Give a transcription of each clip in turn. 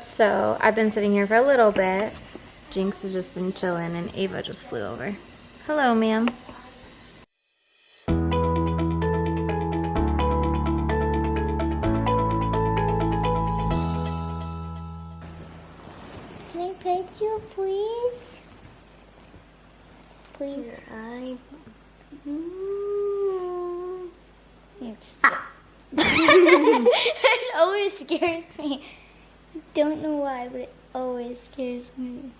So I've been sitting here for a little bit. Jinx has just been chilling and Ava just flew over. Hello, ma'am. Can I pet you, please? Please. It always scares me. Don't know why, but it always scares me.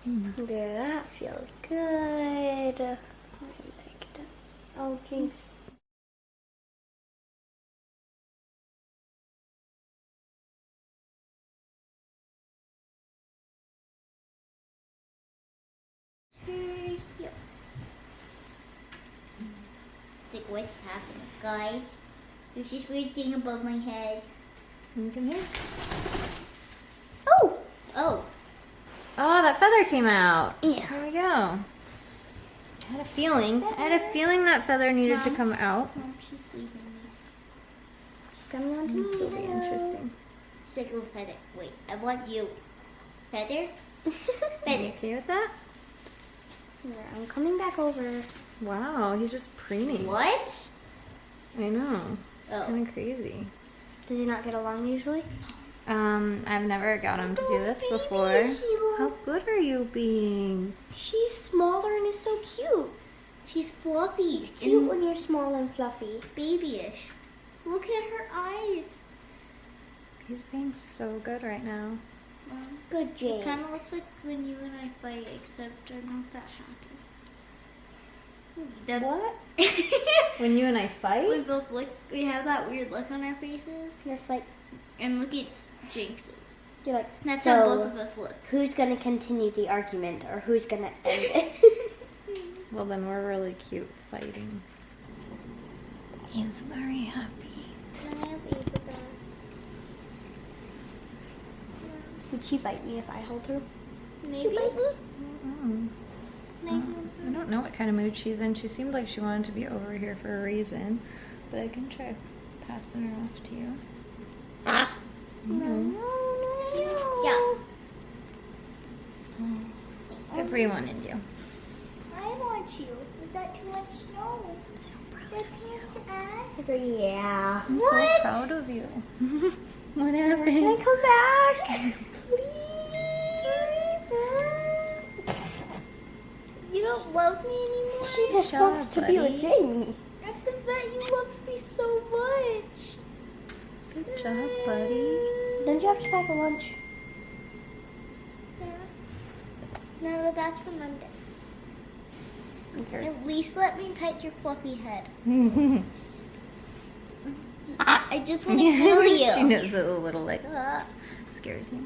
Yeah, that feels good. I like that. Oh, Jinx. It's like, what's happening, guys? There's this weird thing above my head. Can you come here? Oh! Oh. Oh, that feather came out. Yeah. Here we go. I had a feeling that feather needed to come out. Mom, she's leaving me. She's coming on to me. This will be interesting. It's like a little feather. Wait, I want you. Feather? Are you Feather. okay with that? Here, I'm coming back over. Wow, he's just preening. What? I know. Oh. Kind of crazy. Do they not get along usually? I've never got him to do this baby before. Sheila. How good are you being? She's smaller and is so cute. She's fluffy. It's cute when you're small and fluffy. Babyish. Look at her eyes. He's being so good right now. Good, Jane. It kind of looks like when you and I fight, except I'm not that happy. That's, What? When you and I fight? we both look. We have that weird look on our faces, It's like, and look at Jinx's. you're like, That's so how both of us look. who's going to continue the argument or who's going to end it? Well, then we're really cute fighting. He's very happy. Can I have Ava back? Would she bite me if I held her? Maybe. Bite me? I don't know what kind of mood she's in. She seemed like she wanted to be over here for a reason, but I can try passing her off to you. No. Yeah. Good for you wanted you. I want you. Is that too much? No. So Is that too much to ask? Yeah. I'm What? so proud of you. What Can I happened? come back? Please. You don't love me anymore. She just job, wants to be with buddy. Jamie. I bet you love me so much. Good job, buddy. Don't you have to pack a lunch? Yeah. No, but that's for Monday. Okay. At least let me pet your fluffy head. I just want to kill you. She knows that the little like scares me.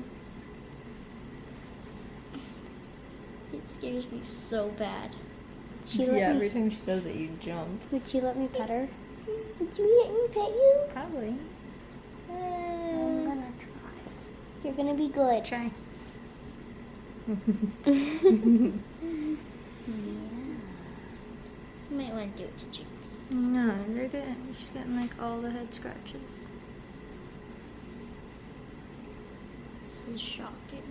It scares me so bad. Every time she does it, you jump. Would you let me pet her? Would you let me pet you? Probably. I'm gonna try. You're gonna be good. Try. You might want to do it to Jinx. No, you're good. She's getting like all the head scratches. This is shocking.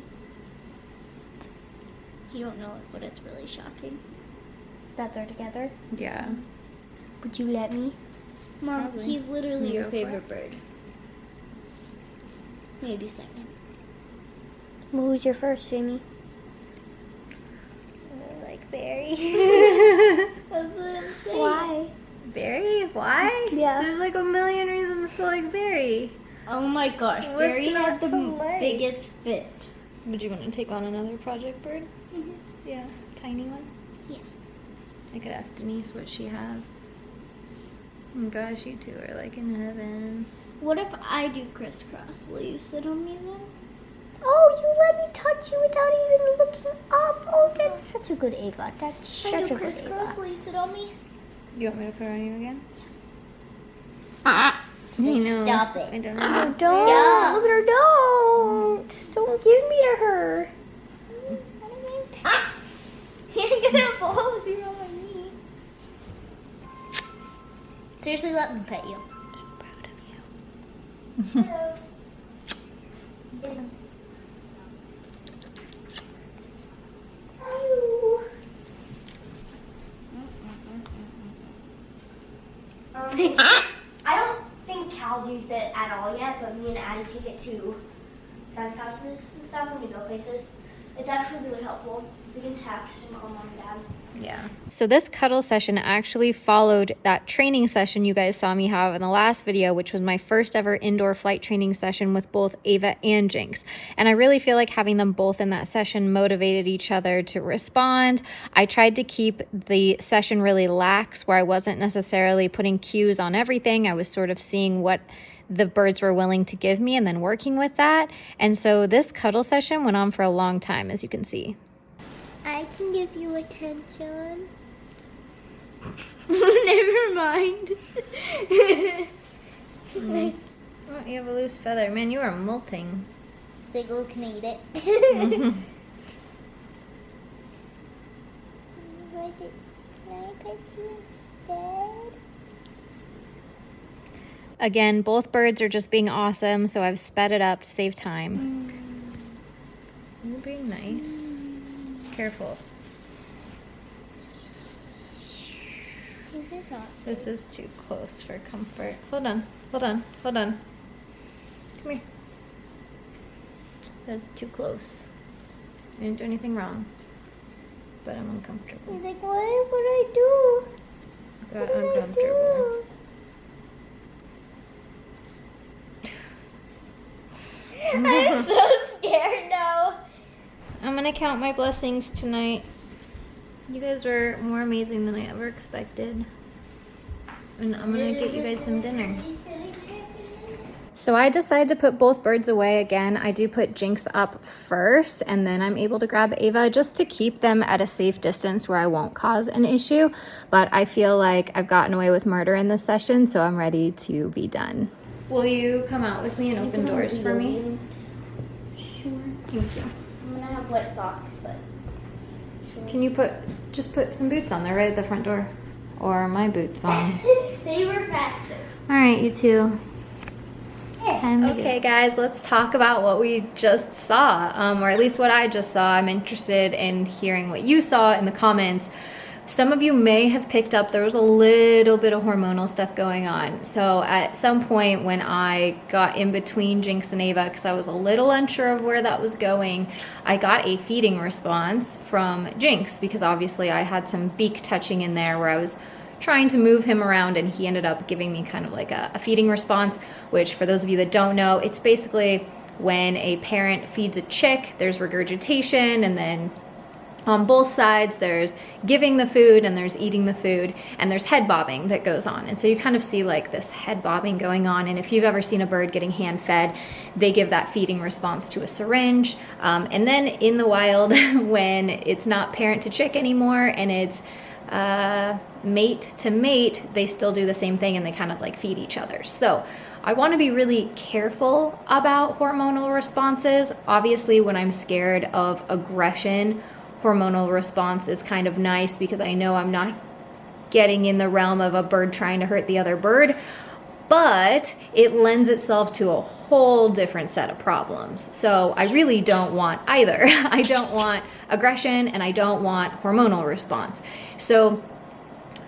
You don't know it, but it's really shocking. That they're together. Yeah. Would you let me? Mom, Probably. he's literally You your go for favorite bird. Maybe second. Well, who's your first, Jamie? I like Barry. That's what I'm saying. Why? Barry? Why? Yeah. There's like a million reasons to like Barry. Oh my gosh, What's Barry not had the to like? biggest fit. Would you want to take on another project bird? Mhm. Yeah. Tiny one? Yeah. I could ask Denise what she has. Oh gosh, you two are like in heaven. What if I do crisscross? Will you sit on me then? Oh, you let me touch you without even looking up. Oh, that's such a good Ava. That's If I such do a good crisscross, Ava. will you sit on me? You want me to put her on you again? Ah! I know. Stop it. I don't Oh, know. don't. Yeah. Look at her, don't. Don't give me to her. Ah! You're gonna fall if you're on my knee. Seriously, let me pet you. I'm proud of you. mall yet, but me and Addie take it to friends' houses and stuff when we go places. It's actually really helpful. We can text and call mom and dad. Yeah. So this cuddle session actually followed that training session you guys saw me have in the last video, which was my first ever indoor flight training session with both Ava and Jinx. And I really feel like having them both in that session motivated each other to respond. I tried to keep the session really lax, where I wasn't necessarily putting cues on everything. I was sort of seeing what the birds were willing to give me and then working with that. And so this cuddle session went on for a long time, as you can see. I can give you attention. Never mind. Oh, you have a loose feather. Man, you are molting. Sigil can eat it. Mhm. Can I pet you instead? Again, both birds are just being awesome, so I've sped it up to save time. You're being nice. Careful. This is awesome. This is too close for comfort. Hold on, hold on, hold on. Come here. That's too close. I didn't do anything wrong, but I'm uncomfortable. He's like, what would I do? I got What did I uncomfortable. do? I'm so scared now. I'm gonna count my blessings tonight. You guys were more amazing than I ever expected. And I'm gonna get you guys some dinner. So I decided to put both birds away again. I do put Jinx up first, and then I'm able to grab Ava just to keep them at a safe distance where I won't cause an issue. But I feel like I've gotten away with murder in this session, so I'm ready to be done. Will you come out with me and open doors for me? Sure. Thank you. I'm gonna have wet socks, but. Sure. Can you just put some boots on there right at the front door? Or my boots on. They were faster. All right, you two. Okay, guys, let's talk about what we just saw, or at least what I just saw. I'm interested in hearing what you saw in the comments. Some of you may have picked up there was a little bit of hormonal stuff going on. So at some point when I got in between Jinx and Ava, because I was a little unsure of where that was going, I got a feeding response from Jinx, because obviously I had some beak touching in there where I was trying to move him around, and he ended up giving me kind of like a feeding response, which for those of you that don't know, it's basically when a parent feeds a chick, there's regurgitation, and then on both sides there's giving the food and there's eating the food, and there's head bobbing that goes on. And so you kind of see like this head bobbing going on, and if you've ever seen a bird getting hand fed, they give that feeding response to a syringe. And then in the wild, when it's not parent to chick anymore and it's mate to mate, they still do the same thing, and they kind of like feed each other. So I want to be really careful about hormonal responses. Obviously, when I'm scared of aggression, hormonal response is kind of nice, because I know I'm not getting in the realm of a bird trying to hurt the other bird, but it lends itself to a whole different set of problems. So I really don't want either. I don't want aggression, and I don't want hormonal response. So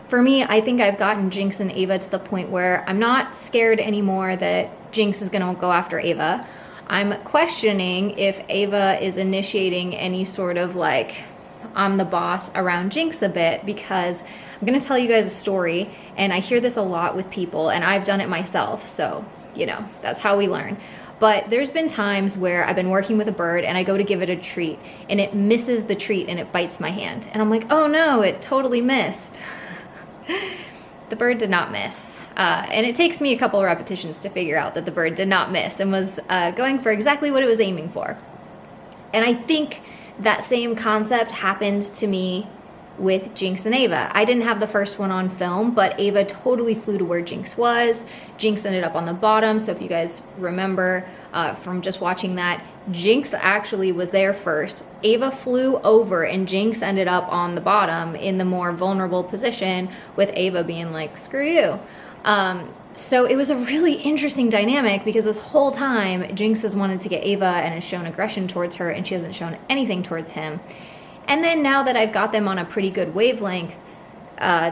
for me, I think I've gotten Jinx and Ava to the point where I'm not scared anymore that Jinx is going to go after Ava. I'm questioning if Ava is initiating any sort of like I'm the boss around Jinx a bit, because I'm going to tell you guys a story, and I hear this a lot with people, and I've done it myself, so you know, that's how we learn. But there's been times where I've been working with a bird and I go to give it a treat and it misses the treat and it bites my hand, and I'm like, oh no, it totally missed. The bird did not miss, and it takes me a couple of repetitions to figure out that the bird did not miss and was going for exactly what it was aiming for. And I think that same concept happened to me with Jinx and Ava. I didn't have the first one on film, but Ava totally flew to where Jinx was. Jinx ended up on the bottom, so if you guys remember from just watching that, Jinx actually was there first. Ava flew over, and Jinx ended up on the bottom in the more vulnerable position, with Ava being like, screw you. So it was a really interesting dynamic, because this whole time Jinx has wanted to get Ava and has shown aggression towards her, and she hasn't shown anything towards him. And then now that I've got them on a pretty good wavelength,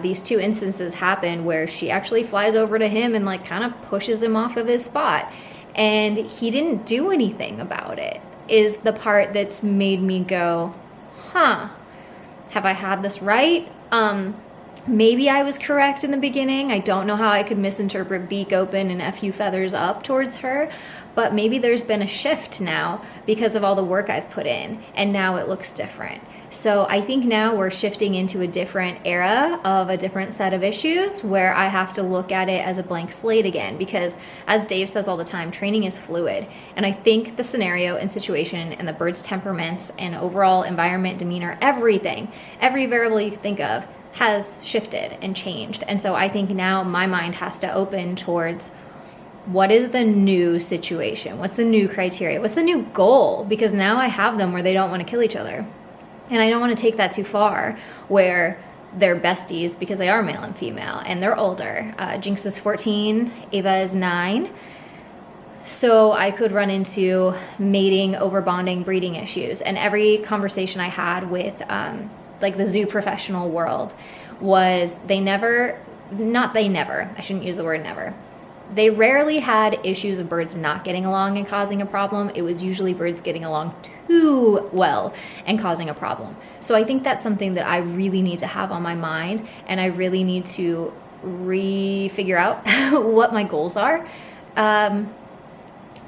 these two instances happen where she actually flies over to him and like kind of pushes him off of his spot. and he didn't do anything about it, is the part that's made me go, huh, have I had this right? Maybe I was correct in the beginning. I don't know how I could misinterpret beak open and a few feathers up towards her, but maybe there's been a shift now because of all the work I've put in, and now it looks different. So I think now we're shifting into a different era of a different set of issues where I have to look at it as a blank slate again, because as Dave says all the time, training is fluid. And I think the scenario and situation and the bird's temperaments and overall environment, demeanor, everything, every variable you can think of has shifted and changed. And so I think now my mind has to open towards what is the new situation? What's the new criteria? What's the new goal? Because now I have them where they don't want to kill each other. And I don't want to take that too far where they're besties because they are male and female and they're older. Jinx is 14, Ava is 9. So I could run into mating, overbonding, breeding issues. And every conversation I had with like the zoo professional world was I shouldn't use the word never. They rarely had issues of birds not getting along and causing a problem. It was usually birds getting along too well and causing a problem. So I think that's something that I really need to have on my mind, and I really need to figure out what my goals are.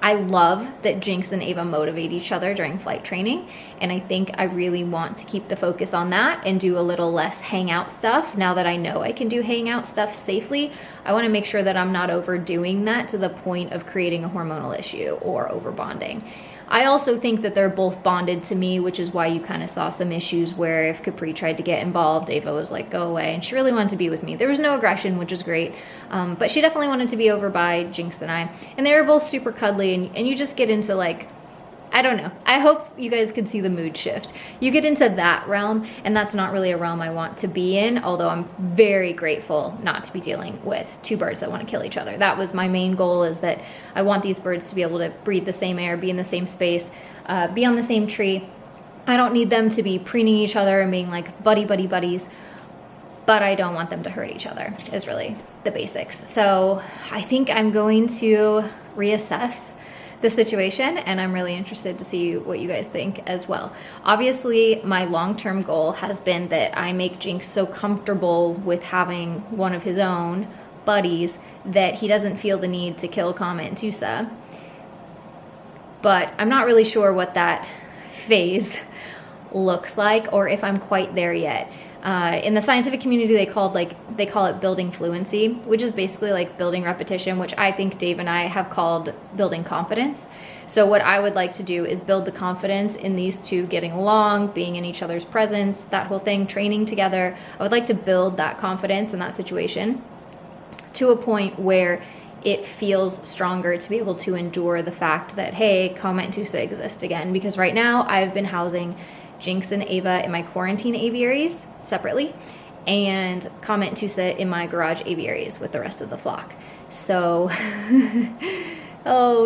I love that Jinx and Ava motivate each other during flight training, and I think I really want to keep the focus on that and do a little less hangout stuff. Now that I know I can do hangout stuff safely, I want to make sure that I'm not overdoing that to the point of creating a hormonal issue or overbonding. I also think that they're both bonded to me, which is why you kind of saw some issues where if Capri tried to get involved, Ava was like, go away. And she really wanted to be with me. There was no aggression, which is great. But she definitely wanted to be over by Jinx and I. And they were both super cuddly. And you just get into like, I don't know. I hope you guys could see the mood shift. You get into that realm, and that's not really a realm I want to be in, although I'm very grateful not to be dealing with two birds that want to kill each other. That was my main goal, is that I want these birds to be able to breathe the same air, be in the same space, be on the same tree. I don't need them to be preening each other and being like buddies, but I don't want them to hurt each other, is really the basics. So I think I'm going to reassess the situation, and I'm really interested to see what you guys think as well. Obviously, my long-term goal has been that I make Jinx so comfortable with having one of his own buddies that he doesn't feel the need to kill Kama and Tusa. But I'm not really sure what that phase looks like or if I'm quite there yet. In the scientific community, they call it building fluency, which is basically like building repetition, which I think Dave and I have called building confidence. So what I would like to do is build the confidence in these two getting along, being in each other's presence, that whole thing, training together. I would like to build that confidence in that situation to a point where it feels stronger to be able to endure the fact that, hey, Kama and Tusa exist again. Because right now I've been housing Jinx and Ava in my quarantine aviaries separately, and Kama and Tusa in my garage aviaries with the rest of the flock. So,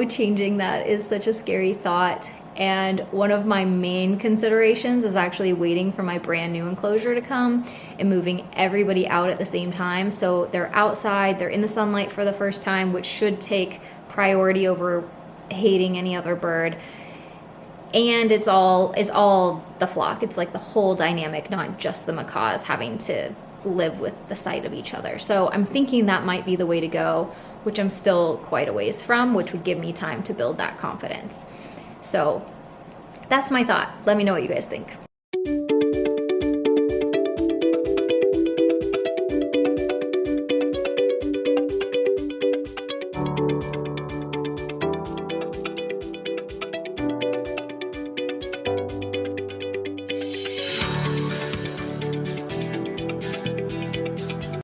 changing that is such a scary thought. And one of my main considerations is actually waiting for my brand new enclosure to come and moving everybody out at the same time. So they're outside, they're in the sunlight for the first time, which should take priority over hating any other bird. And it's all the flock. It's like the whole dynamic, not just the macaws having to live with the sight of each other. So I'm thinking that might be the way to go, which I'm still quite a ways from, which would give me time to build that confidence. So that's my thought. Let me know what you guys think.